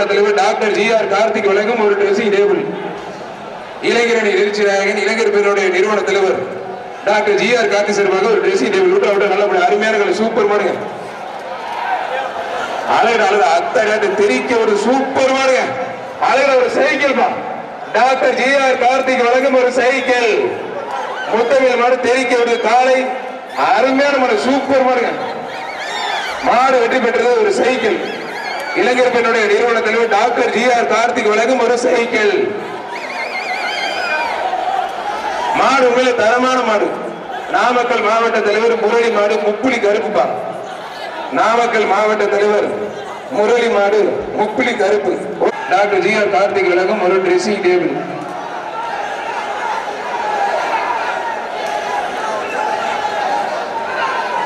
நிறுவன தலைவர் doctor GR Karthik வழங்கும் ஒரு ட்ரெஸ்ஸிங் டேபிள். இளைஞரணி எழுச்சி நாயகன் இளைஞர் பேருடைய நிறுவன தலைவர் டாக்டர் GR கார்த்திக் சார்பாக ஒரு ட்ரெஸ்ஸிங் டேபிள். விட்டு நல்லபடியா அருமையான சூப்பர் மாடுங்க. அழகு அழகு அத்தனை தெரிக்க ஒரு சூப்பர் மாடுங்க. அழகு ஒரு சைக்கிள் பா. டாக்டர் GR கார்த்திக் வழங்கும் ஒரு சைக்கிள். முத்தமிழ் மாடு தெரிக்க ஒரு காலை அருமையான மாடு சூப்பர் மாடுங்க. மாடு வெற்றி பெற்றது ஒரு சைக்கிள். இளைஞர் பெண்ணுடைய நிறுவன தலைவர் டாக்டர் GR கார்த்திக் வழங்கும் ஒரு சைக்கிள். மாடு உண்மையில தரமான மாடு. நாமக்கல் மாவட்ட தலைவர் முரளி மாடு முப்புளி கருப்புப்பா. நாமக்கல் மாவட்ட தலைவர் முரளி மாடு முப்புளி கருப்பு. டாக்டர் GR கார்த்திக் வழங்கும் ஒரு dressing table.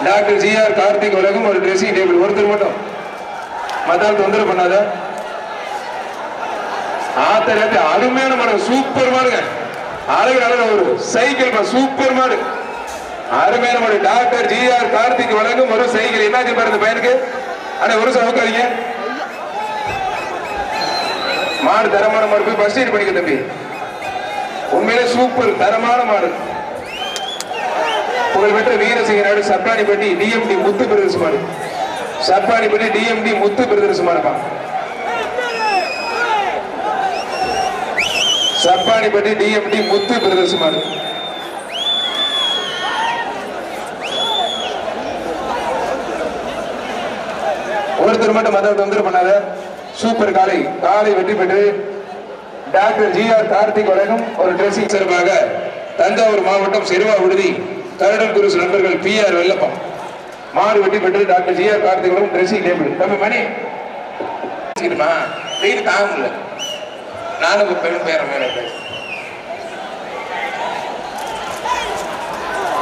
Doctor GR Karthik வழங்கும் ஒரு ட்ரெஸ்ஸிங் டேபிள். ஒருத்தர் மட்டும் மத்தால் தொந்தரவு பண்ணாத. ஆத்தரத்தை அருமையான மாடு சூப்பர் மாடுங்க. அழகு அழகு ஒரு சைக்கிள் சூப்பர் மாடு அருமையான மாடு. டாக்டர் GR கார்த்திக் வழங்கும் ஒரு சைக்கிள். என்ன பாரு இந்த பையனுக்கு ஆனா ஒரு சவுக்காதீங்க. மாடு தரமான மாடு. போய் ஃபர்ஸ்ட் எய்ட் பண்ணிக்க தம்பி. உண்மையிலே சூப்பர் தரமான மாடு. புகழ்பெற்ற வீரசிங்கநாடு சப்பானிப்பட்டி DMD முத்து பிரதர்ஸ் மாடு. சப்பானிப்பட்டி DMD முத்து பிரதர்ஸ் மாடுப்பா. சப்பானிப்பட்டி DMD முத்து பிரதர்ஸ் மாடு. ஒருத்தர் மட்டும் மத தொந்தரவு பண்ணாத. சூப்பர் காலை காலை வெற்றி பெற்று டாக்டர் GR கார்த்திக் வழங்கும் ஒரு ட்ரெஸ்ஸிங் சார்பாக தஞ்சாவூர் மாவட்டம் செருவா விடுதி கரடல் குருசு நண்பர்கள் PR வெள்ளப்பம் மாடு வெட்டி பெற்று டாக்டர் GR கார்த்திக் வழங்கும் ட்ரெஸ்ஸிங் டேபிள். தம்பி மணி வெயில் தாங்க முடியல. நானும் பெரும் பேர மேல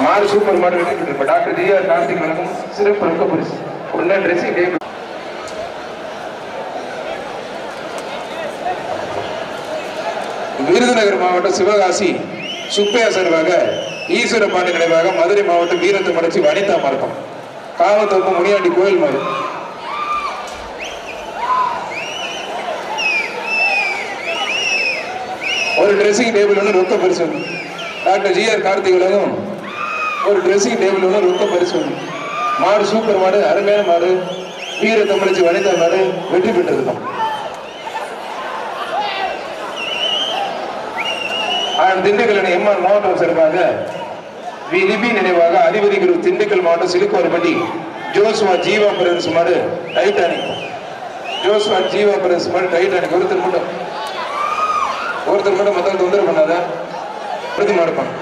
மாடு சூப்பர் மாடு வெட்டி பெற்று டாக்டர் GR கார்த்திக் வழங்கும் சிறப்பு ரொக்க பரிசு உள்ள ட்ரெஸ்ஸிங் டேபிள். விருதுநகர் மாவட்டம் சிவகாசி சுப்பையா சார்பாக ஈஸ்வர பாண்டி நினைவாக மதுரை மாவட்டம் வீரத்து மடச்சி வனிதா மார்க்கம் காவத்தோப்பு முனியாண்டி கோயில் மாடு. ஒரு ட்ரெஸ்ஸிங் டேபிள் ஒன்று ரொக்க பரிசு. டாக்டர் GR கார்த்திக் வழங்கும் ஒரு ட்ரெஸ்ஸிங் டேபிள் ஒன்று ரொக்க பரிசு. மாடு சூப்பர் மாடு அருமையான மாடு. வீரத்து மடச்சி வனிதா மாடு வெற்றி பெற்றிருக்கோம். திண்டுக்கல் MR மாவட்டம் சார்பாக விலிபி நினைவாக அதிபதி குரு திண்டுக்கல் மாவட்டம் சிலுக்கோரப்பட்டி ஜோஸ்வா ஜீவா பிரதர்ஸ் மாடு டைட்டானிக். ஜோஸ்வா ஜீவா பிரதர்ஸ் மாடு டைட்டானிக். ஒருத்தர் மட்டும் மொத்தம் தொந்தரவு பண்ணாத. பிரதி மாடுப்பான்.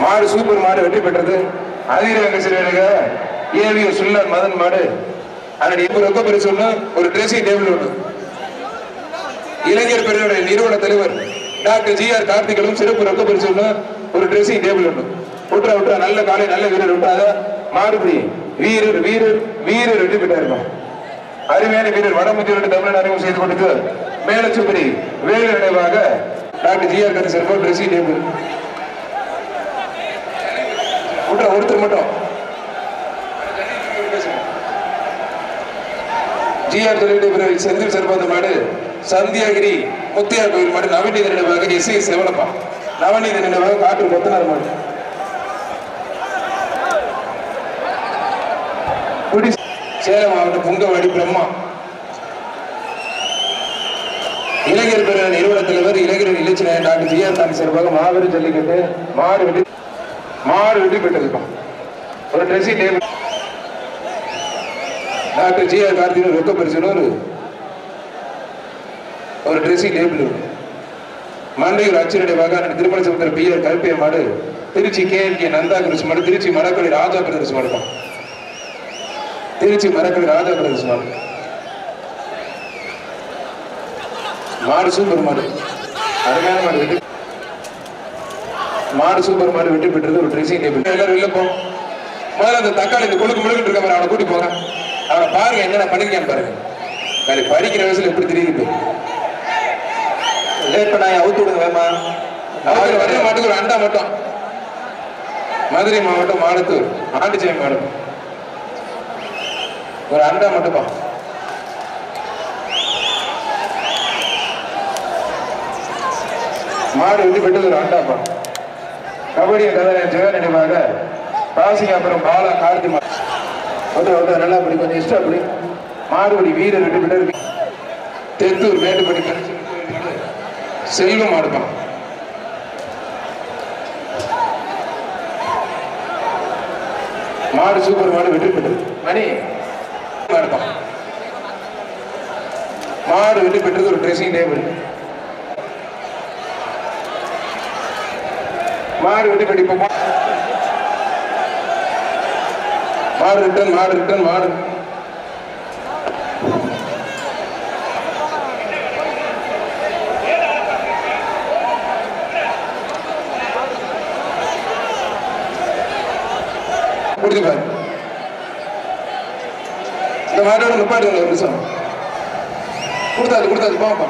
மாடு சூப்பர் மாடு வெற்றி பெற்றது. அதிரங்க சிறுவனுங்க AVO சுல்லர் மதன் மாடு. அதனுடைய ரொக்க பரிசு ஒன்று ஒரு ட்ரெஸ்ஸிங் டேபிள் ஒன்று. இளைஞர் பெருடைய நிறுவன தலைவர் டாக்டர் GR கார்த்திகளும் சிறப்பு ரொக்க பரிசு ஒன்று ஒரு ட்ரெஸ்ஸிங் டேபிள் ஒன்று. விட்டுறா நல்ல காலை நல்ல வீரர் விட்டாத. மாடுபடி வீரர் வீரர் வீரர் வெற்றி பெற்றாருக்கும். அருமையான வீரர் வடமுத்தியோடு தமிழ் அறிமுகம் செய்து கொடுத்து மேலச்சுப்படி வேலு நினைவாக டாக்டர் GR கார்த்திக் சிறப்பு ட்ரெஸ்ஸிங் டேபிள். விட்டுறா ஒருத்தர் மட்டும் GR தொழில் செந்தில் சிறப்பாத மாடு சந்தியாகிரி முத்தியார் கோயில் மாடு நவநீத நினைவாக SI செவலப்பா. நவநீத நினைவாக காட்டு கொத்தனார் மாடு. சேலம் மாவட்டம் புங்கவாடி பிரம்மா. இளைஞர் பெற நிறுவன தலைவர் இளைஞர் இலட்சி நாயகன் டாக்டர் GR கார்த்திக் சார்பாக மாபெரும் ஜல்லிக்கட்டு மாடு வெற்றி பெற்றிருக்கோம். ஒரு dressing table. Doctor GR Karthik ரொக்க பரிசு ஒரு ட்ரெஸ்ஸிங் டேபிள். மண்டையூர் அச்சிரடைவாக திருமண சமுத்திர PR கருப்பிய மாடு. திருச்சி KNK நந்தா கிருஷ்ண மாடு. திருச்சி மரக்கடை ராஜா பிரதர்ஸ் மாடு. திருச்சி மரக்கடை ராஜா பிரதர்ஸ் மாடு. மாடு சூப்பர் மாடு அருமையான மாடு வெற்றி. மாடு சூப்பர் மாடு வெற்றி பெற்றது ஒரு ட்ரெஸ்ஸிங் டேபிள். எல்லாரும் வெளில போ. முதல்ல அந்த தக்காளி இந்த கொழுக்கு முழுக்கிட்டு இருக்க மாதிரி அவனை கூட்டி போங்க. அவனை பாருங்க என்னென்ன பண்ணிருக்கான்னு பாருங்க. படிக்கிற வயசுல எப்படி தெரியுது. லேட் பண்ணாங்க அவுத்து விடுங்க வேமா. வர மாட்டுக்கு ஒரு அண்டா மட்டும். மதுரை மாவட்டம் மாடத்தூர் ஆண்டிச்சேரி மாவட்டம் ஒரு அண்டா மட்டும் மாடு வெற்றி பெற்றது ஒரு ஆண்டாப்பா. கபடிய கதை ஜெக நினைவாக பாசிங்காபுரம் பாலா கார்த்தி மாடு நல்லா அப்படி கொஞ்சம் இஷ்டம் அப்படி மாடுபடி வீரர் வெற்றி பெற்று தெத்தூர் மேட்டுப்படி செல்வம் மாடுப்பான். மாடு சூப்பர் மாடு வெற்றி பெற்றது மணி மாடுப்பான். மாடு வெற்றி பெற்றது ஒரு ட்ரெஸ்ஸிங் டேபிள். மாடு வெற்றி பெற்று மாடு ரிட்டன் மாடு ரிட்டன் மாடு குடிச்சுப்பாரு. இந்த மாட்டோட நிப்பாட்டு ஒரு நிமிஷம் கொடுத்தாது போப்பா.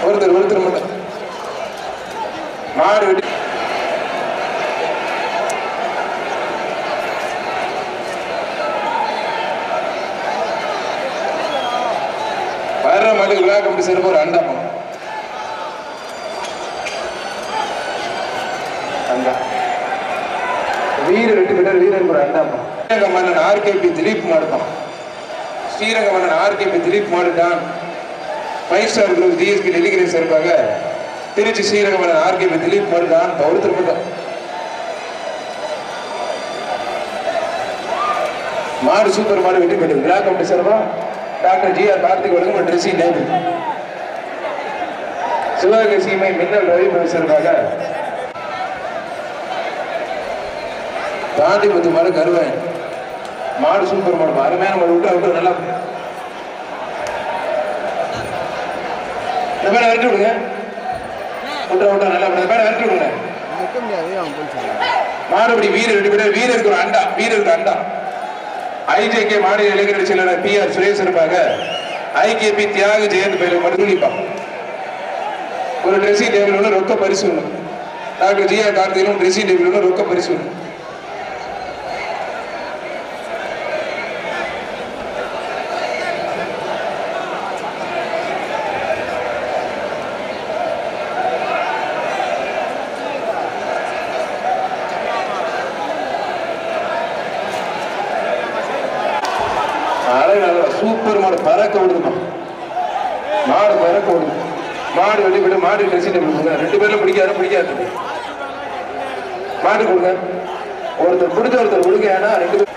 ஒருத்தர் மட்டும் மாடு வெட்டி வர்ற மாட்டுக்கு விழா கமிட்டி சிறப்பு ஒரு அண்டாப்பம். வீரர் வெட்டி பெற்ற வீரருக்கு ஒரு அண்டாப்பம். ஸ்ரீரங்க மன்னன் ஆர்கேபி திலீப் மாடுப்பான். ஸ்ரீரங்க மன்னன் ஆர்கேபி திலீப் மாடுதான். 5 ஸ்டார் குரூப் டிஎஸ்பி டெலிகிரி சார்பாக திருச்சி ஸ்ரீரங்க மன்னன் ஆர்கேபி திலீப் மாடுதான். ஒருத்தர் மட்டும் மாடு சூப்பர் மாடு வெட்டி பெற்றது. விழா கமிட்டி சார்பா டாக்டர் ஜிஆர் கார்த்திக் வழங்கும் ட்ரெஸ்ஸிங் டேபிள். சிவகங்கை சீமை மின்னல் ரவி சார்பாக தாண்டிபத்து மாடு கருவேன். மாடு சூப்பர் மாடு அருமையான மாடு விட்டு நல்லா இந்த மேல விரட்டி விடுங்க. நல்லா மேல விரட்டி விடுங்க. மாடுபடி வீரர் வெட்டி விட வீரருக்கு ஒரு அண்டா. வீரருக்கு அண்டா. ஐஜேகே மாநில இளைஞர் செயலாளர் PR சுரேஷ் இருப்பாங்க. ஐகேபி தியாக ஜெயந்த் பயிர் மருத்துவப்பா. ஒரு ட்ரெஸ்ஸிங் டேபிள் ஒன்று ரொக்க பரிசு ஒன்று. டாக்டர் ஜிஆர் கார்த்திகளும் ட்ரெஸ்ஸிங் டேபிள் ஒன்று ரொக்க பரிசு ஒன்று. சூப்பர் மாடு பறக்க விடுதுமா. மாடு பறக்க விடுது. மாடு வெளிப்பட மாடு ட்ரெஸ்ஸிங் டேபிள் கொடுங்க. 2 பேர்ல பிடிக்காது மாடு கொடுங்க. ஒருத்தர் பிடிச்ச ஒருத்தர் கொடுங்க. ஏன்னா 2 பேர்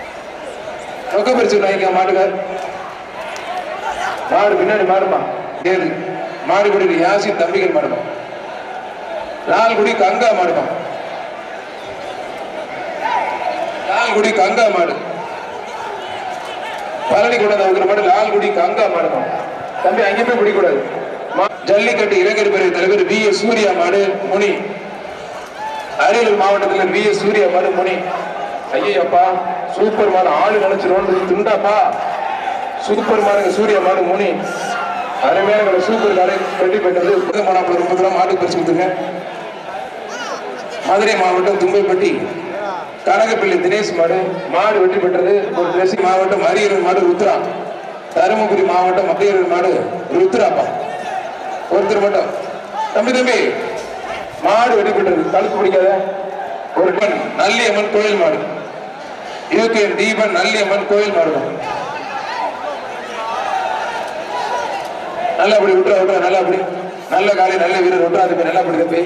ரொக்க பரிசு வாங்கிக்க. மாடுகார் மாடு பின்னாடி மாடுமா ஏது மாடு குடி யாசின் தம்பிகள் மாடுமா. லால்குடி கங்கா மாடுமா. லால்குடி கங்கா மாடு. பழனி கொண்ட மாடு லால்குடி கங்கா மாடுமா. தம்பி அங்கே போய் பிடிக்கூடாது. ஜல்லிக்கட்டு இளைஞர் பிரிவு தலைவர் VS சூர்யா மாடு முனி. அரியலூர் மாவட்டத்தில் VS சூர்யா மாடு முனி. ஐயப்பா சூப்பர் மாடு ஆளு நினைச்சிரும் துண்டாப்பா. சூப்பர் மாடுங்க சூர்யா மாடு முனி. அருமையான சூப்பர் காலை வெட்டி பெற்றது. மாநாட்டில் 30 கிராம் மாடு பரிசு கொடுத்துங்க. மதுரை மாவட்டம் தும்பைப்பட்டி கனகப்பள்ளி தினேஷ் மாடு மாடு வெற்றி பெற்றது. ஒரு திருச்சி மாவட்டம் அரியலூர் மாடு ருத்ரா. தருமபுரி மாவட்டம் அரியலூர் மாடு ருத்ராப்பா. ஒருத்தர் மட்டும் தம்பி மாடு வெற்றி பெற்றது. கழுத்து பிடிக்காத ஒரு நல்லியம்மன் கோயில் மாடு. யூகேஎன் தீபன் நல்லியம்மன் கோயில் மாடு. நல்லா அப்படி விட்டுறா நல்லா அப்படி நல்ல காலை நல்ல வீரர் விட்டுறா. அது நல்லா அப்படி தம்பி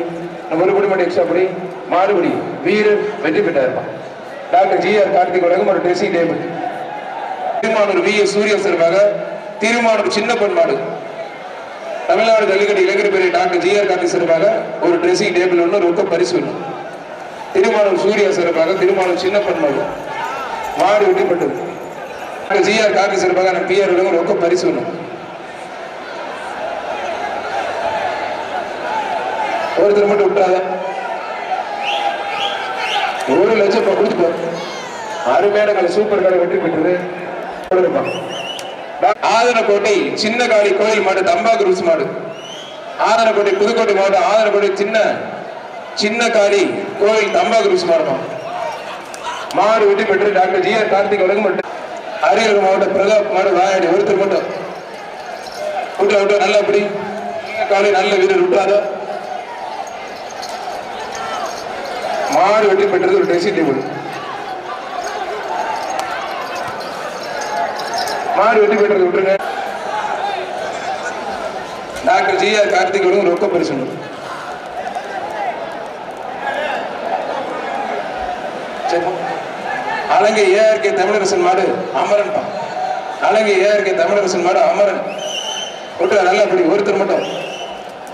ஒரு குடி மட்டும் எக்ஸ்ட்ரா அப்படி மாடுபடி வீரர் வெற்றி பெற்றாருப்பான். டாக்டர் ஜிஆர் கார்த்திக் வழங்கும் ஒரு dressing table. Thirumanur VS Surya சார்பாக திருமானூர் சின்னப்பன் மாடு. தமிழ்நாடு ஜல்லிக்கட்டு இளைஞர் பிரிவு டாக்டர் ஜிஆர் கார்த்திக் சார்பாக ஒரு ட்ரெஸ்ஸிங் டேபிள் ஒன்று ரொக்க பரிசு ஒன்று. திருமானூர் சூர்யா சார்பாக திருமானூர் சின்னப்பன் மாடு மாடு வெற்றி பெற்றது. டாக்டர் ஜிஆர் கார்த்திக் சார்பாக PR வழங்கும் ரொக்க பரிசு ஒன்று. ஒருத்தர் மட்டும் விட்டுறாத. 1 லட்சம் கொடுத்து அருமையான சூப்பர் கடை வெற்றி பெற்றது. ஆதனக்கோட்டை சின்ன காளி கோயில் மாடு தம்பாகுருஸ் மாடு. ஆதனக்கோட்டை புதுக்கோட்டை மாவட்டம் ஆதனக்கோட்டை சின்ன காளி கோயில் தம்பாகுருஸ் மாடு. மாடு வெற்றி பெற்று டாக்டர் ஜிஆர் கார்த்திக் வழங்கும் அரியலூர் மாவட்ட பிரதாப் மாடு வாயாடி ஒருத்தர் மட்டும் விட்டா விட்டா நல்லா அப்படி காலை நல்ல வீரர் விட்டாத மாடு வெற்றி பெற்றது ஒரு ட்ரெஸ்ஸிங் டேபிள். மாடு வெற்றி பெற்றது விட்டுருங்க. டாக்டர் ஜிஆர் கார்த்திக் ரொக்க பரிசு. அலங்கை ஏஆர்கே தமிழரசன் மாடு அமரன். அலங்கை ஏஆர்கே தமிழரசன் மாடு அமரன் விட்டு நல்லா அப்படி ஒருத்தர் மட்டும்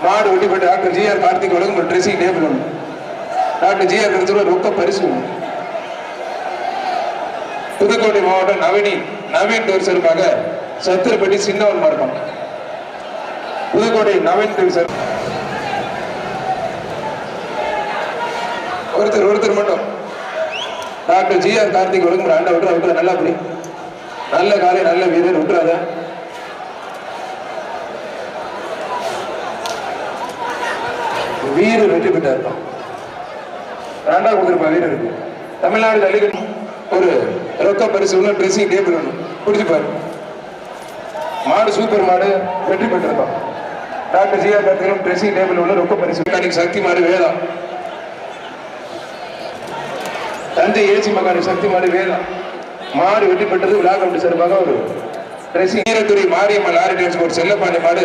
மாடு வெட்டி பெற்று டாக்டர் ஜிஆர் கார்த்திக் வழங்கும் ஒரு ட்ரெஸ்ஸிங் டேபிள் ஒன்று. டாக்டர் ஜிஆர் கார்த்திக் ரொக்க பரிசு ஒன்று. புதுக்கோட்டை மாவட்டம் நவீன் டோர் சார்பாக சத்திரப்பட்டி சின்னவன் மார்க்கம். புதுக்கோட்டை நவீன் டோர் சார் ஒருத்தர் மட்டும் டாக்டர் ஜிஆர் கார்த்திக் வழங்கும் ஆண்டை விட்டுற நல்லா அப்படி நல்ல காலை நல்ல வீரர் விட்டுறாத. வீரர் வெற்றி பெற்றார். ரெண்டாவது கொடுத்திருப்பா வீரருக்கு தமிழ்நாடு ஜல்லிக்கட்டு ஒரு ரொக்க பரிசு ஒன்று ட்ரெஸ்ஸிங் டேபிள் ஒன்று பிடிச்சிப்பாரு. மாடு சூப்பர் மாடு வெற்றி பெற்றிருப்பான். Doctor GR Karthik dressing table ஒன்று ரொக்க பரிசு. சக்தி மாடு வேதா தஞ்சை ஏசி மகாணி சக்தி மாடு வேதா மாடு வெற்றி பெற்றது விழா கமிட்டி சார்பாக ஒரு ட்ரெஸ்ஸிங். ஈரத்துறை மாரியம்மன் லாரி டிரான்ஸ்போர்ட் செல்லப்பாண்டி மாடு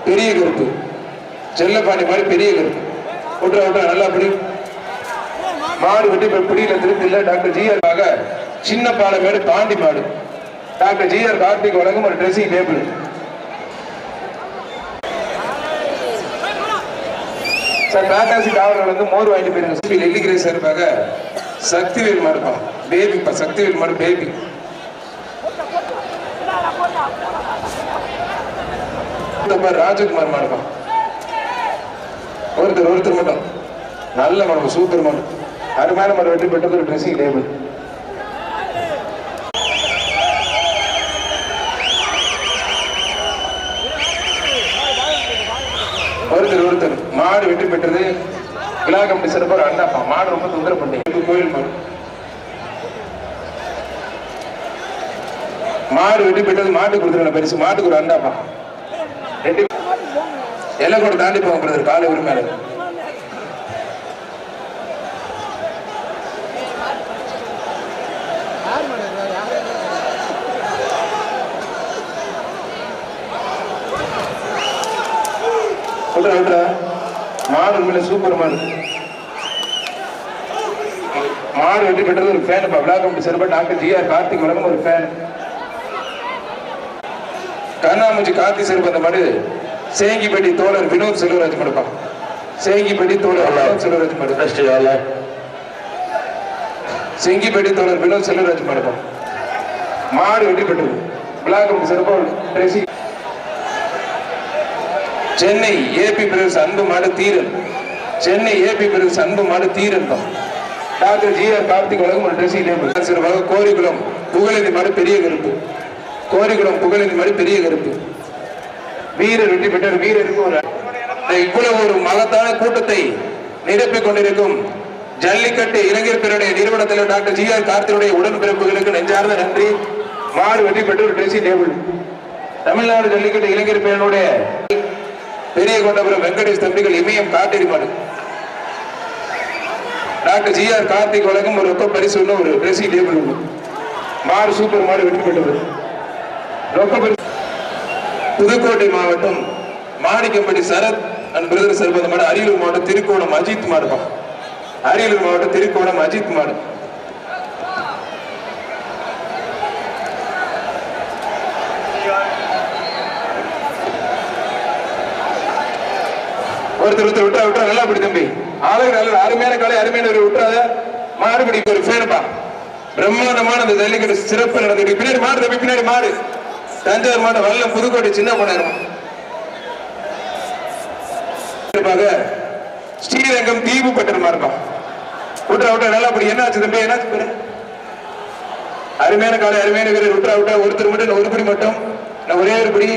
பெரிய கருப்பு. செல்லப்பாண்டி மாடு பெரிய கருப்பு விட்டுற நல்லா அப்படி மாடு வெட்டி பிடியில திருப்பி இல்ல. டாக்டர் ஜிஆர் சின்ன பாலமேடு பாண்டி மாடு டாக்டர் ஜிஆர் கார்த்திக் வழங்கும் ஒரு ட்ரெஸ்ஸிங் டேபிள். சார் காட்டாசி காவலர்கள் வந்து மோர் வாங்கிட்டு போயிருங்க. நெல்லிக்கிரை சார்பாக சக்திவேல் மாடுப்பான் பேபிப்பா. சக்திவேல் மாடு பேபி. ராஜகுமார் மாடுப்பான் ஒருத்தர் மட்டும் நல்ல மாடு சூப்பர் மாடு அருமையான மாடு வெற்றி பெற்றது ஒரு ட்ரெஸ்ஸிங் டேபிள். ஒருத்தர் மாடு வெற்றி பெற்றது விழா கமிட்டி சிறப்பு அண்ணாப்பா. மாடு ரொம்ப தொந்தரவு பண்ணி கோயில் மாடு வெற்றி பெற்றது மாட்டு கொடுத்துருக்க பரிசு. மாட்டுக்கு ஒரு அண்டாப்பா எல்லாம் கூட தாண்டி போங்க காலை உரிமையாள. மாடு உண்மையில சூப்பர் மாடு. மாடு வெற்றி பெற்றது ஒரு ஃபேன். விழா கமிட்டி சிறப்பு டாக்டர் ஜிஆர் கார்த்திக் வழங்கும் ஒரு ஃபேன். கண்ணாமூச்சி கார்த்தி சிறப்பு அந்த மாடு சேங்கிப்பட்டி தோழர் வினோத் செல்வராஜ் மடுப்பான். சேங்கிப்பட்டி தோழர் வினோத் செல்வராஜ் மடு. செங்கிப்பட்டி தோழர் வினோத் செல்வராஜ் மடுப்பான். மாடு வெற்றி பெற்றது விழா கமிட்டி சிறப்பு. சென்னை ஏபி பிரதேச அன்பு மாடு தீரன். சென்னை ஏபி பிரதேச அன்பு மாடு தீரன் தான் டாக்டர் ஜிஆர் கார்த்திக் வழங்கும் ஒரு ட்ரெஸ்ஸிங் டேபிள். சிறப்பாக கோரிக்குளம் புகழேந்தி மாடு பெரிய கருப்பு. கோரிக்குளம் புகழேந்தி மாடு பெரிய கருப்பு. வீரர் வெற்றி பெற்றார். வீரருக்கு ஒரு இவ்வளவு ஒரு மகத்தான கூட்டத்தை நிரப்பிக் கொண்டிருக்கும் ஜல்லிக்கட்டு இளைஞர் பேருடைய நிறுவனத்தில் டாக்டர் ஜிஆர் கார்த்தியுடைய உடன்பிறப்புகளுக்கு நெஞ்சார்ந்த நன்றி. மாடு வெற்றி பெற்ற ஒரு ட்ரெஸ்ஸிங் டேபிள். தமிழ்நாடு ஜல்லிக்கட்டு இளைஞர் பேரனுடைய பெரிய கொண்டபுரம் வெங்கடேஷ் தம்பிகள் இமயம் காட்டேரி மாடு டாக்டர் ஜிஆர் கார்த்திக் வழங்கும் ஒரு ரொக்க பரிசு ஒன்று ஒரு ட்ரெஸ்ஸிங் டேபிள் ஒன்று. மாடு சூப்பர் மாடு வெற்றி பெற்றது ரொக்க பரிசு. புதுக்கோட்டை மாவட்டம் மாணிக்கம்பட்டி சரத் அண்ட் பிரதர் சர்பந்த மாடு. அரியலூர் மாவட்டம் திருக்கோணம் அஜித் மாடுப்பா. அரியலூர் மாவட்டம் திருக்கோணம் அஜித் மாடு. ஒருத்தர் விட்டா நல்லா அப்படி தம்பி ஆளுநர் அருமையான காலை அருமையான ஒரு விட்டுறாத மாடுபிடி ஒரு ஃபேனுப்பா. பிரம்மாண்டமான அந்த ஜல்லிக்கட்டு சிறப்பு நடந்துட்டு பின்னாடி மாடு தம்பி. பின்னாடி மாடு தஞ்சாவூர் மாடு வல்லம் புதுக்கோட்டை சின்ன பண்ண ஸ்ரீரங்கம் தீபு பட்டர் மாறுப்பான். விட்டா நல்லா அப்படி என்னாச்சு தம்பி என்னாச்சு அருமையான காலை அருமையான வீரர் விட்டா ஒருத்தர் மட்டும் ஒரு படி மட்டும் ஒரே ஒரு படி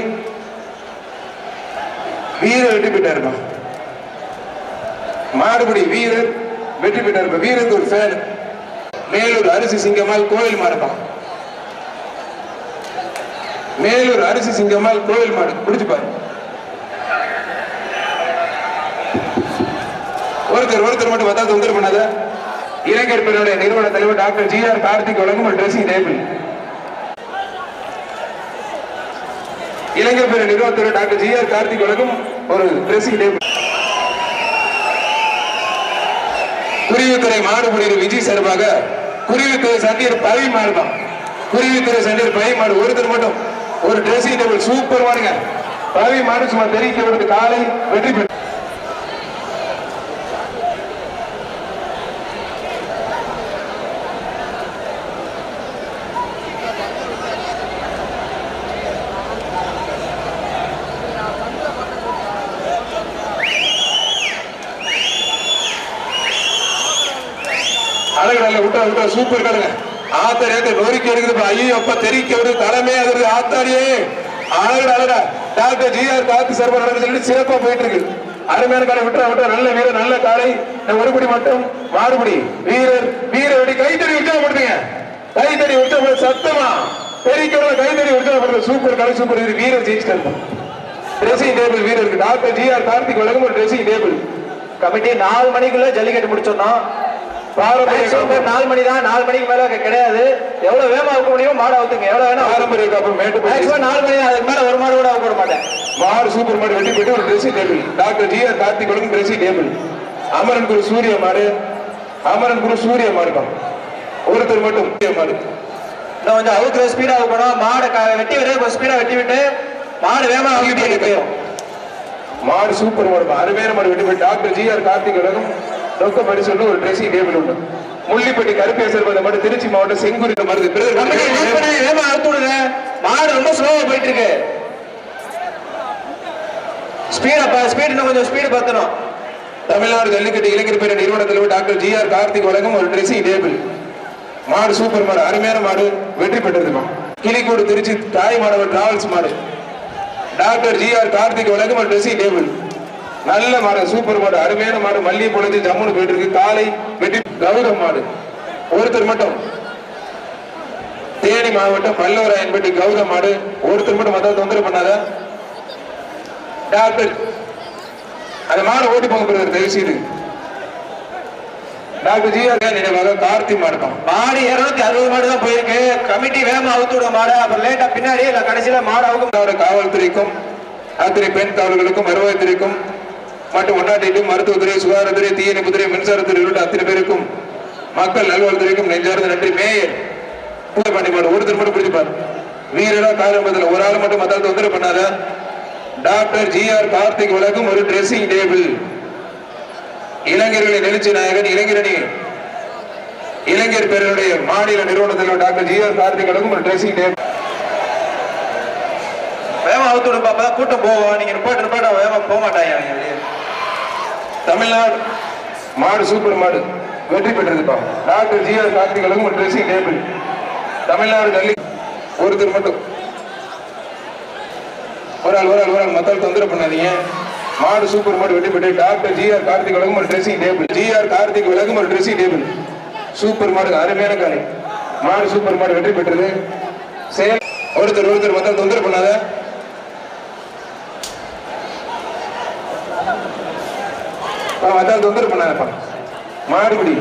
வீரர் வெற்றி பெற்றாருப்பா. மாடுபடி வீரர் வெற்றி பெற்றார். வீரருக்கு ஒரு ஃபேன் மேலூர் அரிசி சிங்கம்மாள் கோயில் மாடுப்பா. மேலூர் அரிசி சிங்கம்மாள் கோயில் மாடு பிடிச்சு பாரு. ஒருத்தர் மட்டும் பார்த்தா தொந்தரவு பண்ணாத. இளைஞர் பெருடைய நிறுவன தலைவர் டாக்டர் ஜி.ஆர். கார்த்திக் வழங்கும் ஒரு ட்ரெஸ்ஸிங் டேபிள். இளைஞர் பெரு நிறுவன தலைவர் டாக்டர் ஜி.ஆர். கார்த்திக் வழங்கும் ஒரு ட்ரெஸ்ஸிங் டேபிள். குருவித்துறை மாடுபுடிய விஜய் சார்பாக குருவித்துறை சண்டியர் பழி மாடுதான். குருவித்துறை சண்டியர் பழி மாடு ஒருத்தர் மட்டும் ஒரு ட்ரெஸ்ஸிங் டேபிள் சூப்பர் மாடுங்க. பழி மாடு சும்மா தெரிவிக்க காலை வெற்றி பெற்று விட்டா சூப்பர் கடுங்க. ஆத்தாரியாத்த நொறுக்கி எடுக்குது. ஐயோ அப்ப தெரிவிக்க ஒரு தலைமை அது ஆத்தாரியே அழகு அழகா டாக்டர் ஜி.ஆர். கார்த்திக் சார்பா நடந்து சிறப்பா போயிட்டு இருக்கு. அருமையான காலை விட்டா நல்ல வீரர் நல்ல காலை ஒருபடி மட்டும் மாறுபடி வீரர் கைத்தறி உற்சாகப்படுத்துங்க. கைத்தறி உற்சாகப்படுத்த சத்தமா தெரிவிக்க கைத்தறி உற்சாகப்படுத்த சூப்பர் காலை சூப்பர் வீரர் ஜெயிச்சிட்டு ட்ரெஸ்ஸிங் டேபிள் வீரருக்கு டாக்டர் ஜி.ஆர். கார்த்திக் வழங்கும் ஒரு ட்ரெஸ்ஸிங் டேபிள். கமிட்டி 4 மணிக்குள்ள ஜல்லிக்கட்டு முடிச்சோம். 4 மணி தான். 4 மணிக்கு மேல கிடையாது. எவ்வளவு வேகமா அவுக்க முடியும் மாடு அவுத்துங்க. எவ்வளவு வேணும் பாரம்பரிய காப்பு மேட்டு 4 மணி. அதுக்கு மேல ஒரு மாடு கூட அவுக்க மாட்டேன். மாடு சூப்பர் மாடு வெட்டி போயிட்டு ஒரு dressing table doctor GR. Karthik வழங்கும் ட்ரெஸ்ஸிங் டேபிள். அமரன் குரு சூரிய மாடு தான். ஒருத்தர் மட்டும் மாடு இன்னும் கொஞ்சம் அவுக்குற ஸ்பீடா அவுக்கணும். மாடு வெட்டி விட கொஞ்சம் ஸ்பீடா வெட்டி விட்டு மாடு வேகமா அவுக்கிட்டு மாடு சூப்பர் மாடு அருமையான மாடு வெட்டி போய் டாக்டர் ஜி.ஆர். கார்த்திக் வழங்கும் ரொக்க பரிசு ஒரு ட்ரெஸ்ஸிங் டேபிள் உண்டு. முள்ளிப்பட்டி கருப்பேசர் மட்டும் திருச்சி மாவட்டம் செங்குரி மருந்து மாடு ரொம்ப ஸ்லோவா போயிட்டு இருக்கு. கொஞ்சம் ஸ்பீடு பத்தணும். தமிழ்நாடு ஜல்லிக்கட்டு இளைஞர் பேர நிறுவனத்தில் டாக்டர் ஜி.ஆர். கார்த்திக் வழங்கும் ஒரு ட்ரெஸ்ஸிங் டேபிள். மாடு சூப்பர் மாடு அருமையான மாடு வெற்றி பெற்றிருக்கும். கிளிக்கூடு திருச்சி தாய் மாணவர் டிராவல்ஸ் மாடு டாக்டர் ஜி.ஆர். கார்த்திக் வழங்கும் ஒரு ட்ரெஸ்ஸிங் டேபிள். நல்ல மாடு சூப்பர் மாடு அருமையான மாடு மல்லி பொழுது ஜம்முன்னு போயிட்டு இருக்கு. காலை வெட்டி கௌதம் மாடு ஒருத்தர் மட்டும் தேனி மாவட்டம் பல்லவராயன்பட்டி கௌதம் மாடு ஒருத்தர் மட்டும் மத்த தொந்தரவு பண்ணாத. டாக்டர் அந்த மாடு ஓட்டி போங்க தயவு செய்து. Doctor GR. நினைவாக கார்த்தி மாடுப்பான். மாடு 260 மாடு தான் போயிருக்கு. கமிட்டி வேகமா அவுத்து விட மாடு அப்புறம் லேட்டா பின்னாடி கடைசியில மாடு அவுக்கும். காவல்துறைக்கும் அத்தனை பெண் காவலர்களுக்கும் வருவாய்த்துறைக்கும் மற்றும் ஒன்னாட்டிலும் மருத்துவத்துறை சுகாதாரத்துறை தீயணைப்புத்துறை மின்சாரத்துறை உள்ளிட்ட அத்தனை பேருக்கும் மக்கள் நல்வாழ்வுத்துறைக்கும் நெஞ்சார்ந்த நன்றி. மேயர் பூஜை மாடு ஒருத்தர் மட்டும் பிடிச்சிப்பார். வீரரா காரணத்தில் ஒரு ஆள் மட்டும் மத்தால் தொந்தரவு பண்ணாத. Doctor GR. கார்த்திக் வழங்கும் ஒரு ட்ரெஸ்ஸிங் டேபிள். இளைஞர்களின் எழுச்சி நாயகன் இளைஞர் பேருடைய மாநில நிறுவனத்தில் டாக்டர் ஜி.ஆர். கார்த்திக் வழங்கும் ஒரு ட்ரெஸ்ஸிங் டேபிள். வேகமா அவுத்து விடும் பாப்பா கூட்டம் போவோம். நீங்க ரிப்போர்ட் வேகமா போக மாட்டாங்க. தமிழ்நாடு மாடு சூப்பர் மாடு வெற்றி பெற்றிருப்பா. Doctor GR. கார்த்திக் வழங்கும் ஒரு ட்ரெஸ்ஸிங் டேபிள். தமிழ்நாடு ஜல்லி ஒருத்தர் மட்டும் ஒரு ஆள் மத்தால் தொந்தரவு பண்ணாதீங்க. மாடு சூப்பர் மாடு வெற்றி பெற்று டாக்டர் ஜி.ஆர். கார்த்திக் வழங்கும் ஒரு ட்ரெஸ்ஸிங் டேபிள். ஜி.ஆர். கார்த்திக் வழங்கும் ஒரு ட்ரெஸ்ஸிங் டேபிள். சூப்பர் மாடு அருமையான காலை மாடு சூப்பர் மாடு வெற்றி பெற்றது. செயல் ஒருத்தர் மத்தால் தொந்தரவு பண்ணாத. அதான் தொந்தரவு பண்ணாதப்பா. மாடுபடி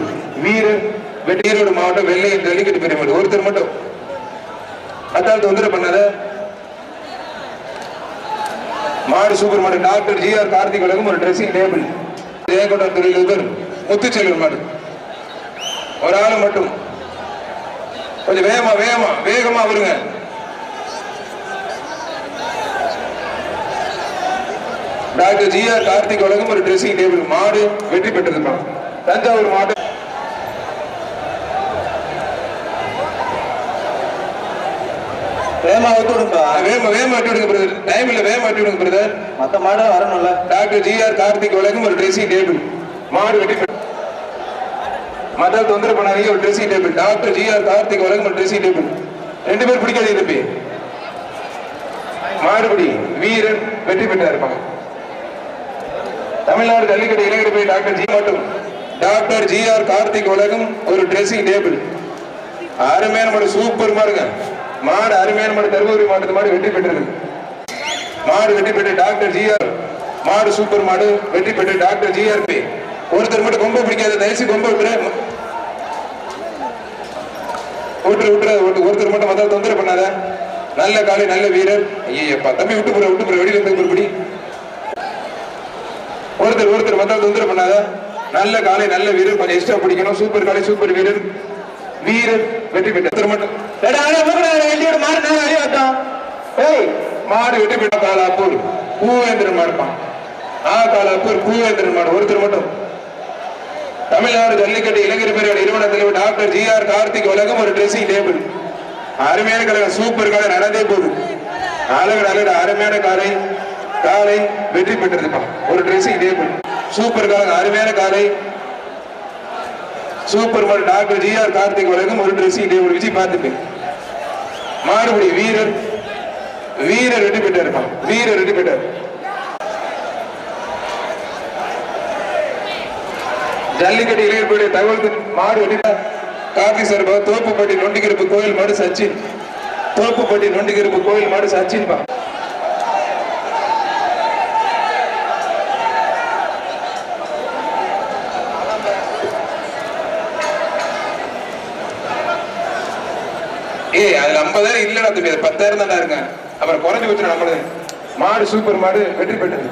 வீரர் வெட்டியரோடு மாவட்டம் வெள்ளையன் ஜல்லிக்கட்டு பெரிய மாடு ஒருத்தர் மட்டும் அதான் தொந்தரவு பண்ணாத. மாடு சூப்பர் மாடு டாக்டர் ஜி.ஆர். கார்த்திக் வழங்கும் ஒரு ட்ரெஸ்ஸிங் டேபிள். ஜெயகொண்ட தொழிலதிபர் முத்துச்செல்வன் மாடு ஒரு ஆள் மட்டும் கொஞ்சம் வேகமா வருங்க. Doctor GR. கார்த்திக் வழங்கும் ஒரு ட்ரெஸ்ஸிங் டேபிள். மாடு வெற்றி பெற்றது. தஞ்சாவூர் மாடு வேகமா வெட்டி விடுங்க பிரதர். டைம் இல்ல வேகமா வெட்டி விடுங்க பிரதர். மத்த மாடு வரணும்ல. Doctor GR. கார்த்திக் வழங்கும் ஒரு ட்ரெஸ்ஸிங் டேபிள். மாடு வெட்டி மத்தால் தொந்தரவு பண்ணாதீங்க. ஒரு dressing table. Doctor GR. Karthik வழங்கும் ஒரு ட்ரெஸ்ஸிங் டேபிள். 2 பேர் பிடிக்காது தம்பி. மாடுபடி வீரன் வெற்றி பெற்றா இருப்பாங்க. தமிழ்நாடு ஜல்லிக்கட்டு இளைஞர் டாக்டர் ஜி.ஆர். கார்த்திக் வழங்கும் ஒரு ட்ரெஸ்ஸிங் டேபிள். அருமையான மாடு, சூப்பர் மாடுங்க. மாடு அருமையான மாடு, தருமபுரி மாவட்டத்து மாடு வெற்றி பெற்றது. மாடு வெற்றி பெற்று டாக்டர் ஜிஆர். மாடு சூப்பர் மாடு வெற்றி பெற்று டாக்டர் ஜிஆர்பி. ஒருத்தர் மட்டும் கொம்ப பிடிக்காத, தயவுசு கொம்ப விட்டுற ஒருத்தர் மட்டும் மற்ற தொந்தரவு பண்ணாத. நல்ல காலை, நல்ல வீரர். ஐயப்பா தம்பி விட்டு போற வெளியில இருந்து ஒருபடி. ஒருத்தர் மற்ற தொந்தரவு பண்ணாத. நல்ல காலை, நல்ல வீரர். கொஞ்சம் எக்ஸ்ட்ரா பிடிக்கணும். சூப்பர் காலை, சூப்பர் வீரர். வெற்றி பெற்ற மட்டும் மாடு வெற்றி பெற்ற காலாப்பூர் பூவேந்திரன் மாடுப்பான். காலாப்பூர் பூவேந்திரன் மாடு. ஒருத்தர் மட்டும் தமிழ்நாடு ஜல்லிக்கட்டு இளைஞர் பேரோட நிறுவன தலைவர் டாக்டர் ஜிஆர் கார்த்திக் உலகம் ஒரு ட்ரெஸ்ஸிங் டேபிள். அருமையான கலை, சூப்பர் காலை நடந்தே போகுது. அழகு அருமையான காலை வெற்றி பெற்றிருப்பான். ஒரு ட்ரெஸ்ஸிங் டேபிள். சூப்பர் காலை, அருமையான காலை, சூப்பர் மாடு டாக்டர் ஜிஆர் கார்த்திக் உலகம் ஒரு ட்ரெஸ்ஸிங் டேபிள். விஜய் பார்த்துட்டு மாறுபடி வீரர் வெற்றி பெற்றிருப்பான். வெற்றி பெற்றார். ஜல்லிக்கட்டு இளைஞர்களுடைய தகவல் மாடு வெற்றி கார்த்திக் சார். தோப்புப்பட்டி நொண்டிகிருப்பு கோயில் மாடு சச்சின். தோப்புப்பட்டி நொண்டிகிருப்பு கோயில் மாடு சச்சின் பா. அதுல 50,000 இல்லைன்னா தம்பி, 10,000 தானே இருங்க. அப்புறம் குறைஞ்சு வச்சு நம்மளது. மாடு சூப்பர் மாடு வெற்றி பெற்றது.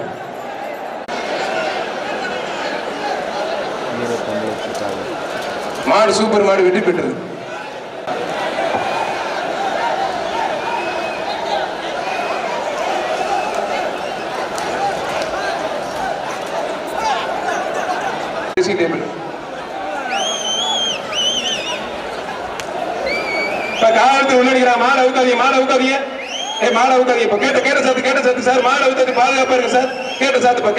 மாடு சூப்பர் மாடு வெற்றி பெற்றது. காலத்து உள்ளடிக்கிறான். மாடு அவுக்காதீங்க. கேட்ட சாத்து சார். மாடு அவுக்காது, பாதுகாப்பா இருக்கு சார். கேட்ட சாத்துப்பா.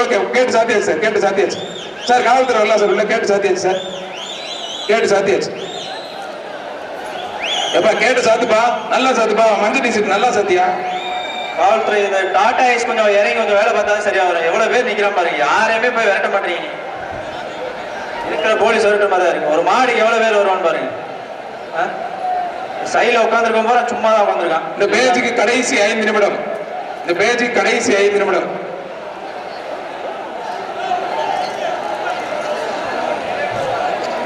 ஓகே கேட்டு சாத்தியாச்சு சார். கேட்டு சாத்தியாச்சு சார். காவல்துறை வரலாம் சார். உள்ள கேட்டு சாத்தியாச்சு சார். எப்பா கேட்டு சாத்துப்பா. நல்லா சாத்துப்பா. மஞ்சள் டிஷர்ட் நல்லா சாத்தியா. காவல்துறை டாடா ஐஸ் கொஞ்சம் இறங்கி கொஞ்சம் வேலை பார்த்தா சரியா வரும். எவ்வளவு பேர் நிக்கிறான் பாருங்க. யாரையுமே போய் விரட்ட மாட்டீங்க. இருக்கிற போலீஸ் விரட்ட மாதிரி தான் இருக்கு. ஒரு மாடுக்கு எவ்வளவு பேர் வருவான்னு பாருங்க. சைட்ல உட்காந்துருக்கும் போற சும்மா தான் உட்காந்துருக்கான். இந்த பேஜுக்கு கடைசி 5 நிமிடம்.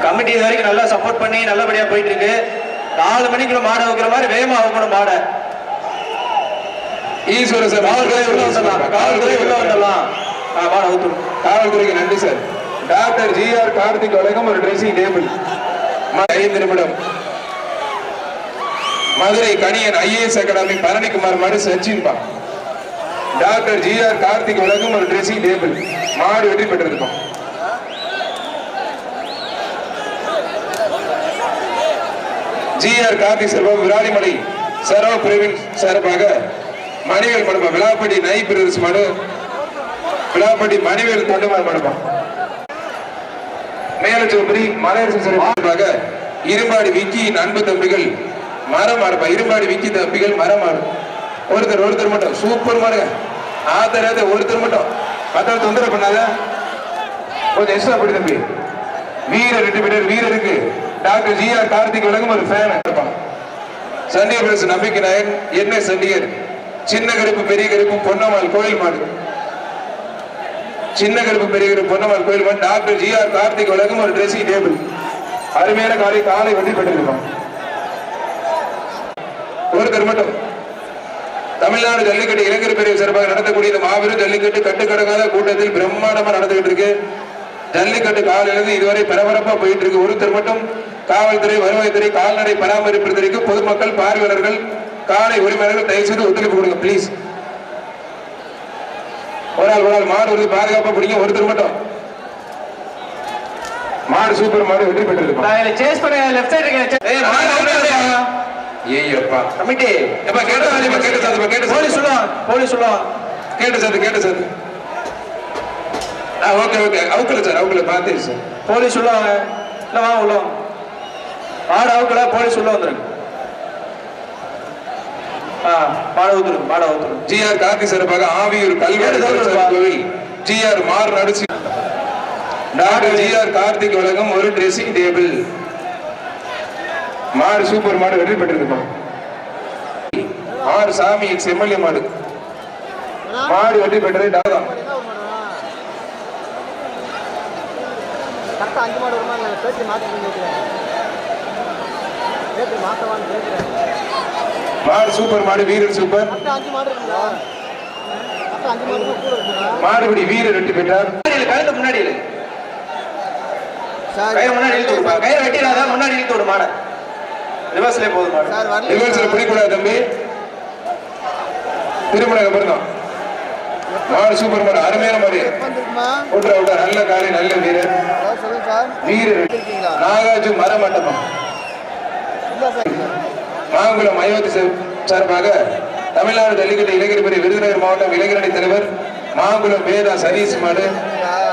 கமிட்டி இது வரைக்கும் நல்லா சப்போர்ட் பண்ணி நல்லபடியா போயிட்டு இருக்கு. 4 மணிக்குள்ள மாடை வைக்கிற மாதிரி வேகமா வைக்கணும் மாடை. ஈஸ்வர சார் காவல்துறை உள்ள வந்துடலாம். மாடை ஊத்துடும். காவல்துறைக்கு நன்றி சார். டாக்டர் ஜிஆர் கார்த்திக் உலகம் ஒரு ட்ரெஸ்ஸிங் டேபிள். 5 நிமிடம். மதுரை கணியன் ஐஏஎஸ் அகாடமி பழனிக்குமார் மாடு சச்சின் பா. டாக்டர் ஜிஆர் கார்த்திக் உலகம் ஒரு ட்ரெஸ்ஸிங் டேபிள். மாடு வெற்றி பெற்றிருப்பான். ஜிஆர் கார்த்திக் சார்பாக விராலிமலை சரவ பிரிவின் சார்பாக மணிவேல் மடுப்பா. விழாப்பட்டி நை பிரதர்ஸ் மாடு. விழாப்பட்டி மணிவேல் தொண்டுமார் மடுப்பா. மேலச்சோபரி மலையரசு சார்பாக இரும்பாடி விக்கி அன்பு தம்பிகள் மரம் மாடுப்பா. இரும்பாடி விக்கி தம்பிகள் மரம் மாடு. ஒருத்தர் மட்டும் சூப்பர் மாடுங்க. ஆத்தராத ஒருத்தர் மட்டும் மற்ற தொந்தரவு பண்ணாத. கொஞ்சம் எக்ஸ்ட்ரா படி தம்பி. வீரருக்கு டாக்டர் ஜிஆர் கார்த்திக் உலகம் ஒரு ஃபேன் இருப்பான். சண்டிகர் பிரஸ் நம்பிக்கை நாயன் என்ன சண்டிகர். சின்ன கருப்பு பெரிய கருப்பு பொன்னம்மாள் கோயில் மாடு. சின்ன கருப்பு பெரிய கருப்பு பொன்னம்மாள் கோயில் மாடு. டாக்டர் ஜிஆர் கார்த்திக் உலகம் ஒரு ட்ரெஸ்ஸிங் டேபிள். அருமையான காலை வெற்றி பெற்றிருப்பான். ஒருத்தர் மட்டும் தமிழ்நாடு ஜல்லிக்கட்டு இளைஞர் பிரிவு சிறப்பாக நடத்தக்கூடிய இந்த மாபெரும் ஜல்லிக்கட்டு கட்டுக்கடங்காத கூட்டத்தில் பிரம்மாண்டமா நடந்துகிட்டு இருக்கு. ஜல்லிக்கட்டு காலையிலிருந்து இதுவரை பரபரப்பா போயிட்டு இருக்கு. ஒருத்தர் மட்டும் காவல்துறை, வருவாய்த்துறை, கால்நடை பராமரிப்பு துறைக்கு பொதுமக்கள், பார்வையாளர்கள், காலை உரிமையாளர்கள் தயவு செய்து ஒத்துழைப்பு கொடுங்க பிளீஸ். ஒரு ஆள் மாடு வந்து பாதுகாப்பா பிடிக்கும். ஒருத்தர் மட்டும் மாடு சூப்பர் மாடு வெற்றி பெற்றிருக்கும். ஏய்யப்பா கமிட்டி எப்ப கேட்ட சாத்து போலீஸ் சொல்லுவான். கேட்ட சாத்து ஓகே அவுக்கல சார். அவுக்கல பார்த்தேன் சார். போலீஸ் சொல்லுவாங்க. இல்ல வாங்க உள்ள மாடு அவுக்கல. போலீஸ் உள்ள வந்துருங்க. மாட ஊத்துரும். ஜிஆர் கார்த்திக் சார்பாக ஆவியூர் கல்வெடு கோவில் ஜிஆர் மார் நடிச்சு டாக்டர் ஜிஆர் கார்த்திக் உலகம் ஒரு ட்ரெஸ்ஸிங் டேபிள். மாடு சூப்பர் மாடு வெற்றி பெற்றிருக்குமா. ஆறு சாமி எக்ஸ் எம்எல்ஏ மாடு மாடு வெற்றி பெற்றது. டாக்டர் மாடு சூப்பர் மாடு வீரர் சூப்பர் மாடுபடி வீரர் வெற்றி பெற்றார். கழுத்து முன்னாடி கயிறு முன்னாடி இழுத்து விடுப்பா. கயிறு வெட்டிடாதான் முன்னாடி இழுத்து விடு மாட. ரிவர்ஸ்ல போகுது மாடு. ரிவர்ஸ்ல பிடிக்கூடாது தம்பி. திருமணம் அப்புறம் தான் மாடு சூப்பர் மாடு அருமையான மாடு. விட்ற விட நல்ல காலை நல்ல வீரர் வீரர் நாகாஜு மரமண்டபம் மாங்குளம் அயோத்தி சார்பாக தமிழ்நாடு ஜல்லிக்கட்டு இளைஞர் பிரிவு விருதுநகர் மாவட்டம் இளைஞரணி தலைவர் மாங்குளம் வேதா சதீஷ் மாடு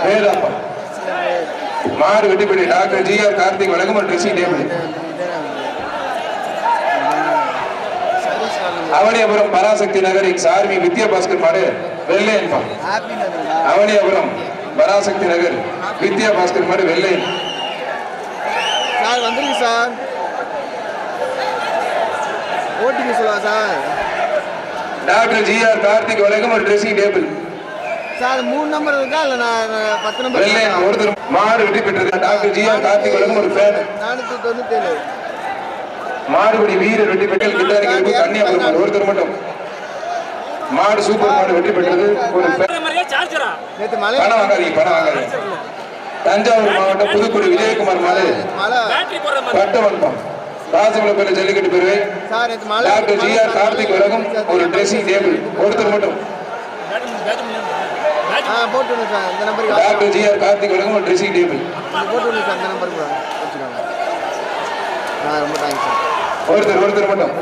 வேதாப்பா மாடு வெற்றி பெற்று டாக்டர் ஜிஆர் கார்த்திக் வழங்கும் ஒரு ட்ரெஸ்ஸிங் டேபிள். அவனியாபுரம் பராசக்தி நகர் எக்ஸ் ஆர்மி வித்யாபாஸ்கர் மாடு வெள்ளை என்பா. அவனியாபுரம் பராசக்தி நகர் வித்யாபாஸ்கர் மாடு வெள்ளை சார் வந்துருங்க சார். ஓட்டிங்க சொல்லுவா சார். டாக்டர் ஜிஆர் கார்த்திக் வழங்கும் ஒரு ட்ரெஸ்ஸிங் டேபிள். சார் 3 நம்பர் இருக்கா இல்ல நான் 10 நம்பர் வெள்ளை ஒருத்தர் மாடு வெற்றி பெற்றது. டாக்டர் ஜிஆர் கார்த்திக் வழங்கும் ஒரு ஃபேன் 497 மாடுபடி வீரர் வெற்றி பெற்றது. கிட்டாரிக்கு கன்னியாகுமரி ஒருத்தர் மட்டும் மாடு சூப்பர் மாடு வெற்றி பெற்றது. ஒரு நேத்து மழை பணம் வாங்காதீங்க. தஞ்சாவூர் மாவட்டம் புதுக்குடி விஜயகுமார் மாடு பட்டவன்பம் ராசமலப்பேட்டை ஜல்லிக்கட்டு பெறுவே சார் நேத்து மழை டாக்டர் ஜிஆர் கார்த்திக் வழங்கும் ஒரு ட்ரெஸ்ஸிங் டேபிள் ஒருத்தர் மட்டும் போட்டுங்க சார். இந்த நம்பருக்கு டாக்டர் ஜிஆர் கார்த்திக் வழங்கும் ஒரு ட்ரெஸ்ஸிங் டேபிள் போட்டுங்க சார். இந்த நம்பருக்கு வச்சுக்கோங்க. ரொம்ப தேங்க்ஸ் சார். ஒருத்தர் மட்டும்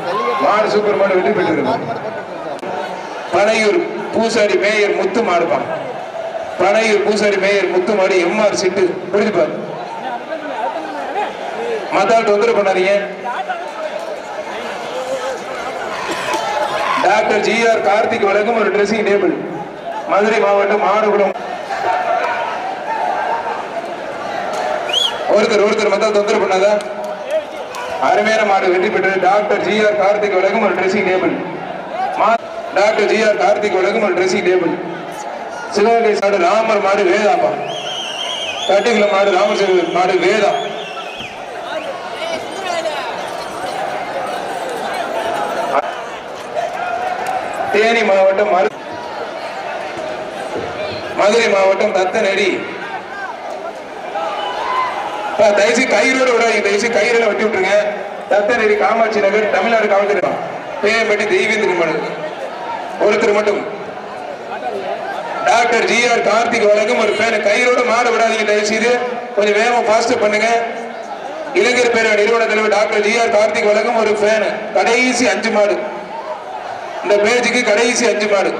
மாடு சூப்பர் மாடு வெற்றி பெற்றிருக்கும். பனையூர் பூசாரி மேயர் முத்து மாடுப்பான். பனையூர் பூசாரி மேயர் முத்து மாடு எம்ஆர் சிட்டு புரிஞ்சுப்பாரு. மத்தாள் தொந்தரவு பண்ணாதீங்க. டாக்டர் ஜிஆர் கார்த்திக் வழங்கும் ஒரு ட்ரெஸ்ஸிங் டேபிள் மதுரை மாவட்டம் மாடுகுளம். ஒருத்தர் மத்தாள் தொந்தரவு பண்ணாதா. அருமையான மாடு வெற்றி பெற்றது. டாக்டர் ஜிஆர் கார்த்திக் வழங்கும் ஒரு dressing table. Doctor GR Karthik வழங்கும் ஒரு ட்ரெஸ்ஸிங் டேபிள். சிவகங்கை சாடு ராமர் மாடு வேதாப்பா. கட்டிக்குள மாடு ராமர் மாடு வேதா. தேனி மாவட்டம் மதுரை மாவட்டம் தத்தநெடி. தயவுசு கயிறோட விடாதீங்க. தயவுசு கயிறுல வெட்டி விட்டுருங்க. தத்தநெடி காமாட்சி நகர் தமிழ்நாடு காவல்துறை பேயம்பட்டி தெய்வேந்திரன் மாடு ஒருத்தர் மட்டும். டாக்டர் ஜிஆர் கார்த்திக் வழங்கும் ஒரு ஃபேன் கயிறோட மாடு விடாதீங்க. தயவு செய்து கொஞ்சம் வேகமா ஃபாஸ்ட் பண்ணுங்க. இளைஞர் பேர நிறுவன தலைவர் டாக்டர் ஜிஆர் கார்த்திக் வழங்கும் ஒரு ஃபேன் கடைசி 5 மாடு. இந்த பேஜுக்கு கடைசி 5 மாடு.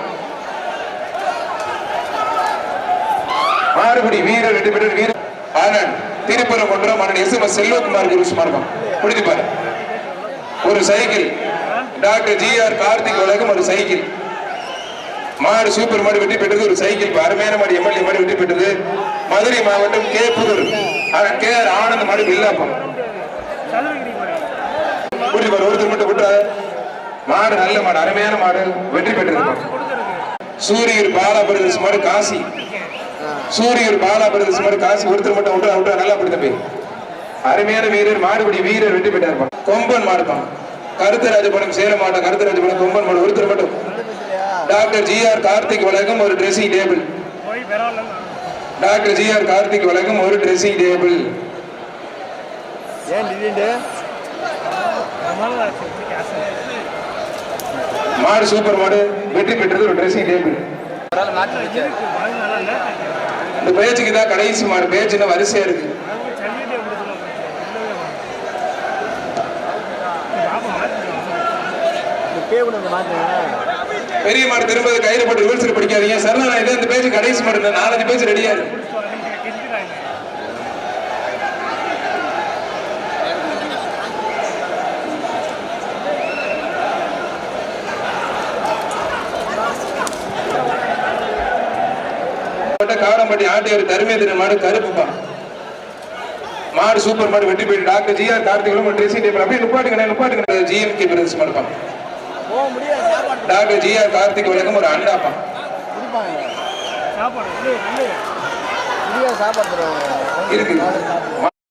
மாறுபடி வீரர் வெற்றி பெற்ற வீரர் ஆனந்த் திருப்பரங்குன்றம் மன்னன் எஸ்எம்எஸ் செல்வகுமார் குருஸ் மார்பம் முடிஞ்சு பாரு. ஒரு சைக்கிள் டாக்டர் ஜிஆர் கார்த்திக் வழங்கும் ஒரு சைக்கிள். மாடு சூப்பர் மாடு வெற்றி பெற்றது. ஒரு சைக்கிள் அருமையான மாடு எம்எல்ஏ மாடு வெற்றி பெற்றது. மதுரை மாவட்டம் K Puthur K R Anand மாடு வில்லாப்பம் முடிஞ்சு பாரு. ஒருத்தர் மட்டும் விட்டு மாடு நல்ல மாடு அருமையான மாடு வெற்றி பெற்றது. சூரியர் பாலா பிரதேச மாடு காசி. சூரியர் பாலா பிரதேச மாடு காசி ஒருத்தர் மட்டும் விட்டு நல்லா அப்படி தம்பி. அருமையான வீரர் மாடுபடி வீரர் வெற்றி பெற்றார். கொம்பன் மாடுப்பான் கருத்தராஜபுரம் சேலம் மாவட்டம் கருத்தராஜபுரம் கொம்பன் மாடு ஒருத்தர் மட்டும். டாக்டர் ஜிஆர் கார்த்திக் வழங்கும் ஒரு dressing table. Doctor GR Karthik வழங்கும் ஒரு ட்ரெஸ்ஸிங் டேபிள். மாடு சூப்பர் மாடு வெற்றி பெற்றது. ஒரு ட்ரெஸ்ஸிங் டேபிள். இந்த பேச்சுக்கு தான் கடைசி மாடு. பேச்சுன்னா வரிசையா இருக்கு. பெரிய மாடு திரும்ப கையில போட்டு ரிவர்ஸ் படிக்காதீங்க. சரணா இதை இந்த பேஜ் கடைசி மாடு 4-5 பேஜ் ரெடியா இருக்கு. காடம்பட்டி ஆட்டையூர் தருமேந்திரன் மாடு கருப்புப்பா. மாடு சூப்பர் மாடு வெற்றி போயிட்டு டாக்டர் ஜிஆர் கார்த்திகளும் ட்ரெஸ்ஸிங் டேபிள் அப்படியே நிப்பாட்டுங்க ஜிஎம்கே பிரதேசம் மடுப்பான் டாக்டர் ஜிஆர் கார்த்திக் வழங்கும் ஒரு அண்டாப்பா சாப்பாடு இருக்கு